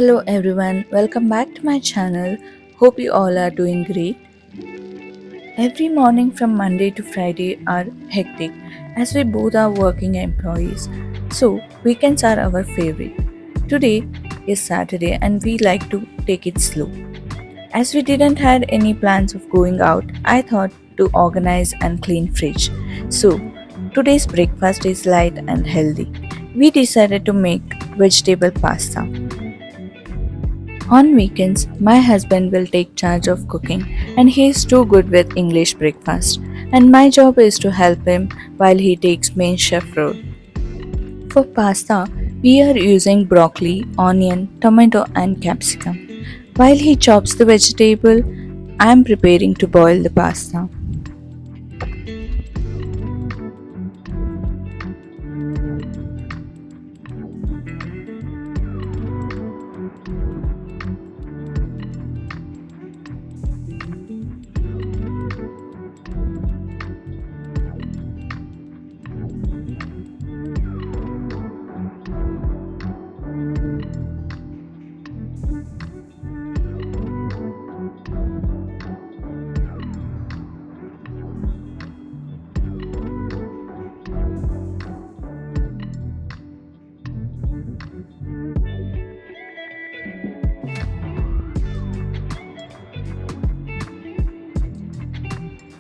Hello everyone, welcome back to my channel. Hope you all are doing great. Every morning from Monday to Friday are hectic as we both are working employees. So, weekends are our favorite. Today is Saturday and we like to take it slow. As we didn't had any plans of going out, I thought to organize and clean fridge. So, today's breakfast is light and healthy. We decided to make vegetable pasta. On weekends, my husband will take charge of cooking and he is too good with English breakfast. And my job is to help him while he takes main chef role. For pasta, we are using broccoli, onion, tomato and capsicum. While he chops the vegetable, I am preparing to boil the pasta.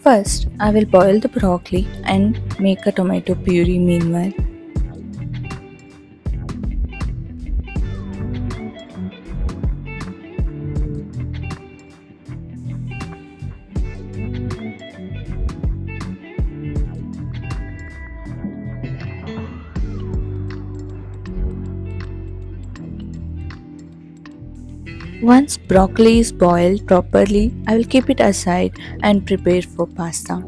First, I will boil the broccoli and make a tomato puree meanwhile. Once broccoli is boiled properly, I will keep it aside and prepare for pasta.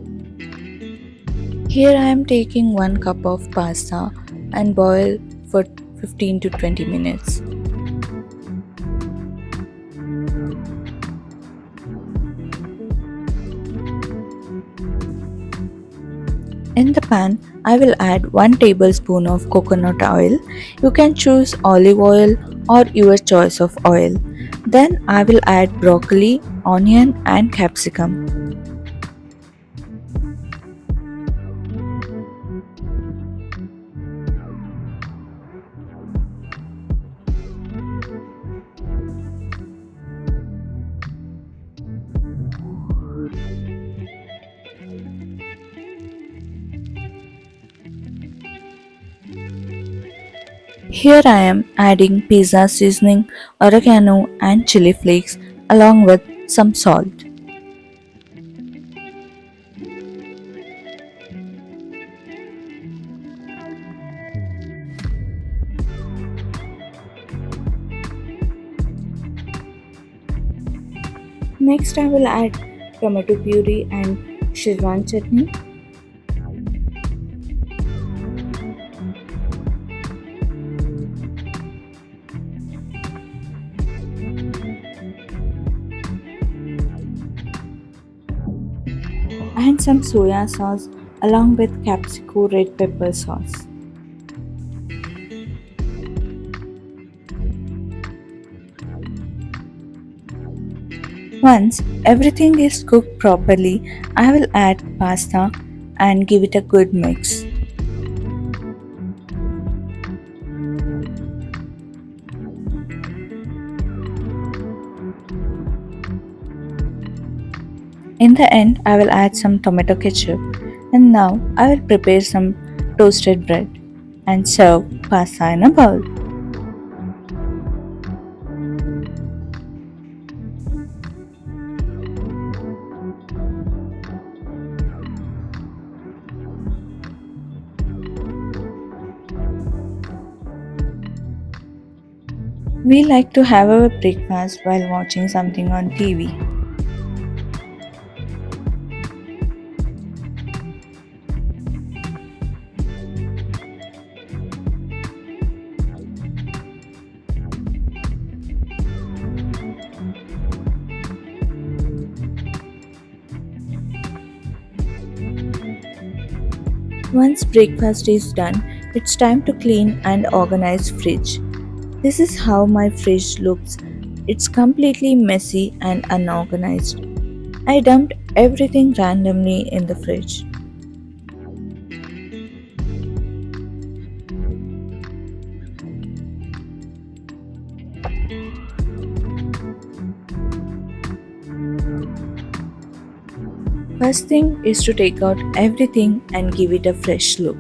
Here I am taking 1 cup of pasta and boil for 15 to 20 minutes. In the pan, I will add 1 tablespoon of coconut oil. You can choose olive oil or your choice of oil. Then I will add broccoli, onion and capsicum. Here I am adding pizza seasoning, oregano and chili flakes along with some salt. Next I will add tomato puree and Szechuan chutney. And some soya sauce along with capsicum red pepper sauce. Once everything is cooked properly, I will add pasta and give it a good mix. In the end, I will add some tomato ketchup and now I will prepare some toasted bread and serve pasta in a bowl. We like to have our breakfast while watching something on TV. Once breakfast is done, it's time to clean and organize fridge. This is how my fridge looks. It's completely messy and unorganized. I dumped everything randomly in the fridge. First thing is to take out everything and give it a fresh look.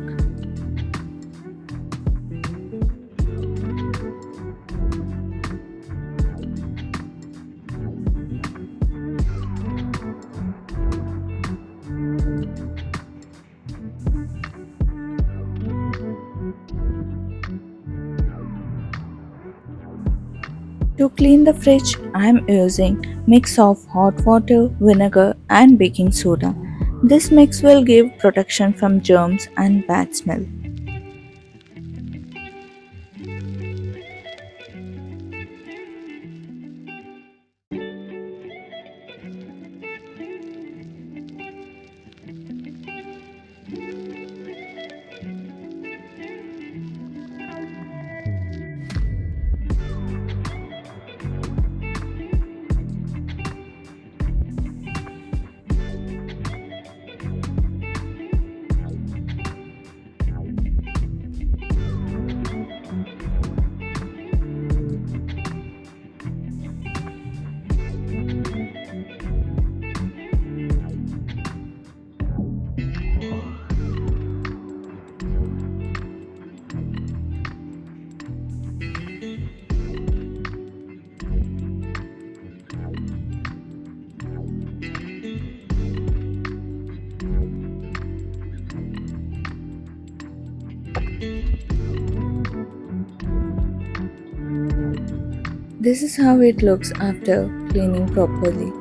To clean the fridge, I am using mix of hot water, vinegar and baking soda. This mix will give protection from germs and bad smell. This is how it looks after cleaning properly.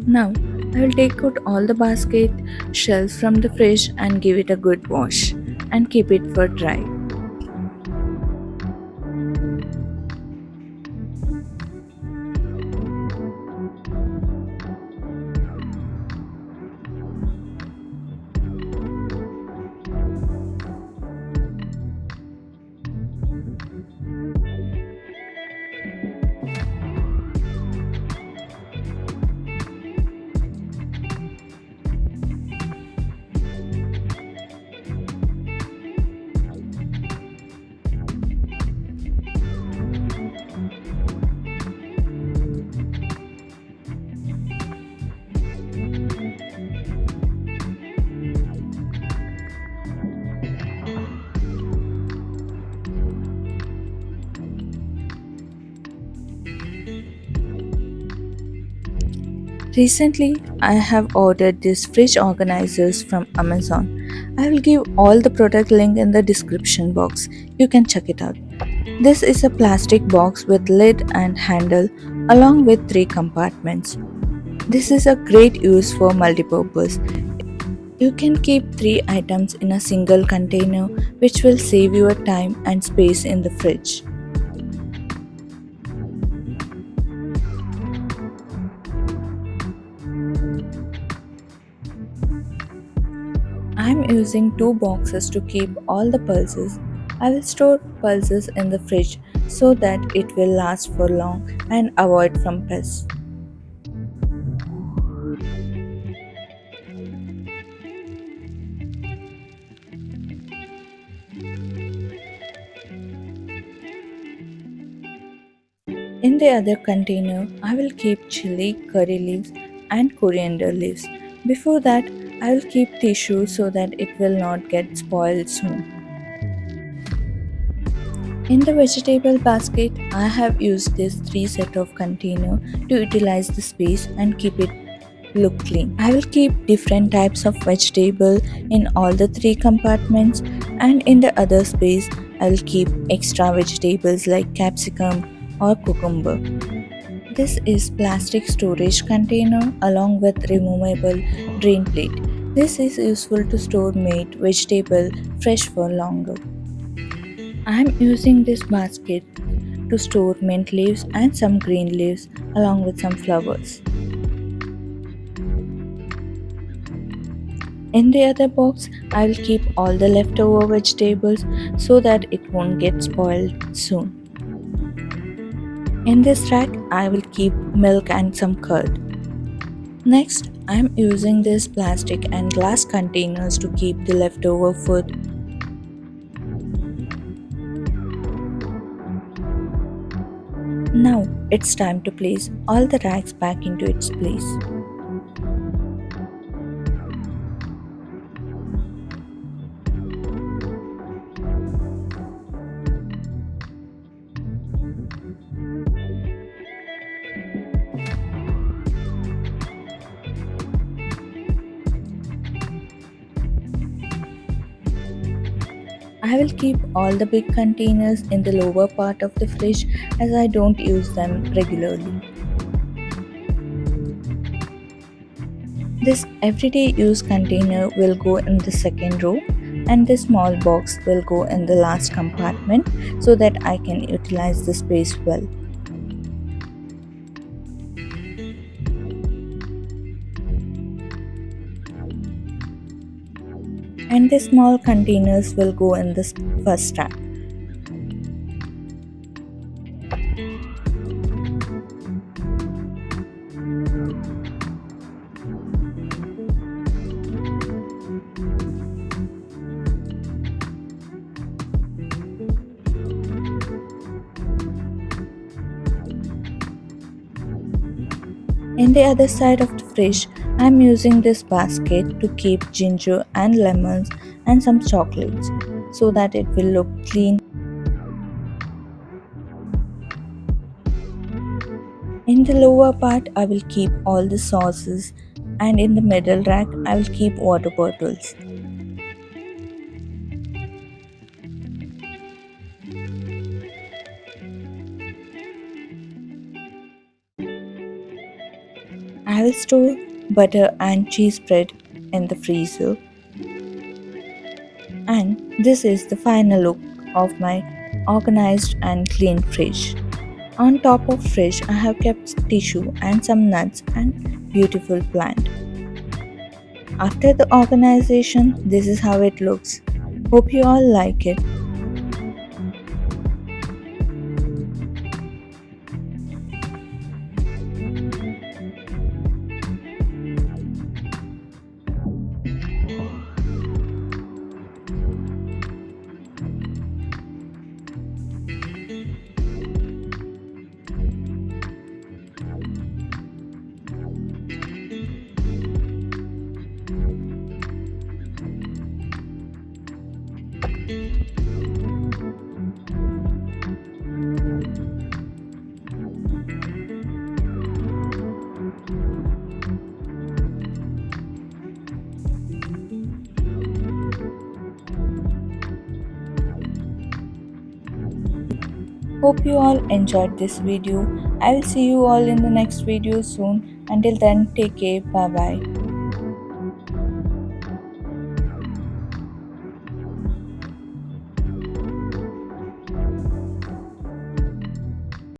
Now, I will take out all the basket shells from the fridge and give it a good wash and keep it for dry. Recently, I have ordered these fridge organizers from Amazon. I will give all the product link in the description box. You can check it out. This is a plastic box with lid and handle along with 3 compartments. This is a great use for multipurpose. You can keep 3 items in a single container, which will save your time and space in the fridge. I'm using 2 boxes to keep all the pulses. I will store pulses in the fridge so that it will last for long and avoid from pests. In the other container, I will keep chili, curry leaves and coriander leaves. Before that, I will keep tissue so that it will not get spoiled soon. In the vegetable basket, I have used this 3 set of container to utilize the space and keep it look clean. I will keep different types of vegetable in all the 3 compartments, and in the other space I will keep extra vegetables like capsicum or cucumber. This is plastic storage container along with removable drain plate. This is useful to store meat, vegetable fresh for longer. I am using this basket to store mint leaves and some green leaves along with some flowers. In the other box, I will keep all the leftover vegetables so that it won't get spoiled soon. In this rack, I will keep milk and some curd. Next, I am using these plastic and glass containers to keep the leftover food. Now, it's time to place all the racks back into its place. I will keep all the big containers in the lower part of the fridge as I don't use them regularly. This everyday use container will go in the second row and this small box will go in the last compartment so that I can utilize the space well. And the small containers will go in this first rack. In the other side of the fridge, I am using this basket to keep ginger and lemons and some chocolates so that it will look clean. In the lower part, I will keep all the sauces and in the middle rack, I will keep water bottles. I will store butter and cheese spread in the freezer. And this is the final look of my organized and clean fridge. On top of fridge, I have kept tissue and some nuts and beautiful plant. After the organization, this is how it looks. Hope you all like it. Hope you all enjoyed this video. I will see you all in the next video soon. Until then, take care. Bye bye.